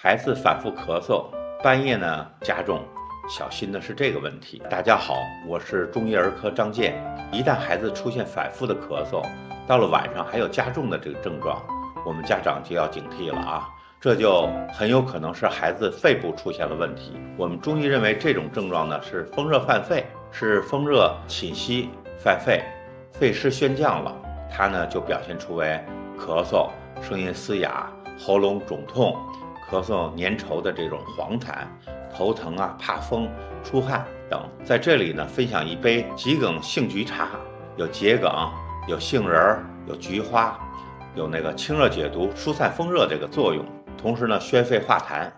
孩子反复咳嗽，半夜呢加重，小心的是这个问题。大家好，我是中医儿科张健。一旦孩子出现反复的咳嗽，到了晚上还有加重的这个症状，我们家长就要警惕了啊！这就很有可能是孩子肺部出现了问题。我们中医认为这种症状呢是风热犯肺，是风热侵袭犯肺，肺湿宣降了，它呢就表现出为咳嗽、声音嘶哑、喉咙肿痛、咳嗽粘稠的这种黄痰、头疼啊、怕风、出汗等。在这里呢，分享一杯桔梗杏菊茶，有桔梗，有杏仁，有菊花，有那个清热解毒、疏散风热这个作用，同时呢宣肺化痰。